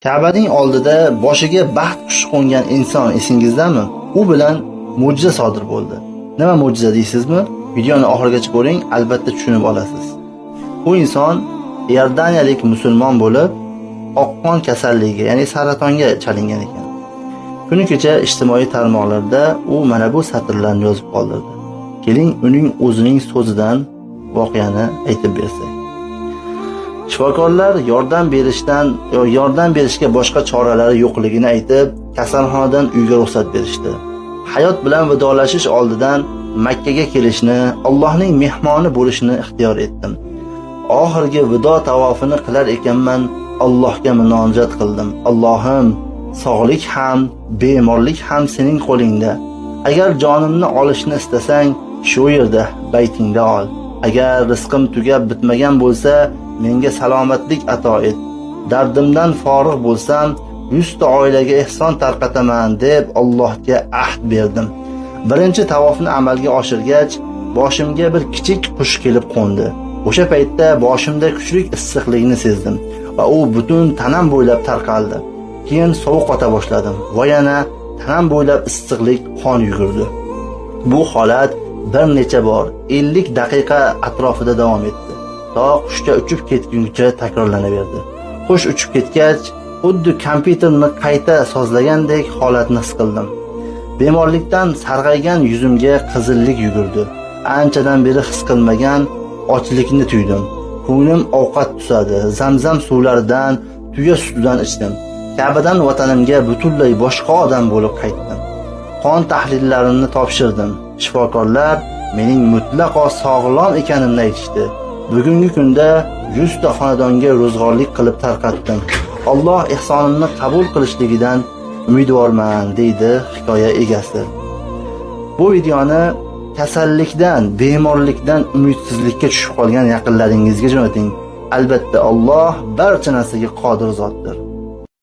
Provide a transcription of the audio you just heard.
Ka'baning oldida boshiga baxt qushi qo'ngan inson esingizdami? U bilan mo'jiza sodir bo'ldi. Nima mo'jiza deysizmi? Videoni oxirigacha ko'ring, albatta tushunib olasiz. Bu inson Iordaniyalik musulmon bo'lib, oqqon kasalligiga, ya'ni saratonga chalingan ekan. Kuni kecha ijtimoiy tarmoqlarda u mana bu satrlarni yozib qoldirdi. Keling, uning o'zining so'zidan voqeani aytib bersak. Shifokorlar yordam berishga boshqa choralari yo'qligini aytib, kasalxonadan uyga ruxsat berishdi. Hayot bilan vidolashish oldidan Makkaga kelishni, Allohning mehmoni bo'lishni ixtiyor etdim. Oxirgi vido tavofini qilar ekanman, Allohga munojat qildim. Allohim, sog'lik ham, bemorlik ham sening qo'lingda. Agar jonimni olishni istasang, shu yerda baytingda ol. Agar rizqim tugab bitmagan bo'lsa, menga salomatlik ato et. Dardimdan forig' bo'lsam, 100 ta oilaga ehson tarqataman deb Allohga ahd berdim. Birinchi tavofni amalga oshirgach, boshimga bir kichik qush kelib qo'ndi. O'sha paytda boshimda kuchli issiqlikni sezdim va u butun tanam bo'ylab tarqaldi. Keyin sovuqota boshladim va yana tanam bo'ylab issiqlik qon yugurdi. Bu holat bir necha bor 50 daqiqa atrofida davom etdi. To qushga uchib ketguncha takrorlanaverdi. Qush uchib ketgach, xuddi kompyuterni qayta sozlagandek holatni his qildim. Bemorlikdan sarg'aygan yuzimga qizillik yugurdi. Anchadan beri his qilmagan ochlikni tuydim. Ko'nglim ovqat tusadi. Zamzam suvlaridan, tuya sutidan ichdim. Ka'badan vatanimga butunlay boshqa odam bo'lib qaytdim. Qon tahlillarimni topshirdim. Shifokorlar mening mutlaqo sog'lom ekanimni aytishdi. Bugungi kunda 100 ta xonadonga ro'zg'orlik qilib tarqatdim. Alloh ehsonimni qabul qilishligidan umidvorman, deydi hikoya egasi. Bu videoni kasallikdan, bemorlikdan umidsizlikka tushib qolgan yaqinlaringizga jo'nating. Albatta Alloh barcha narsaga qodir zotdir.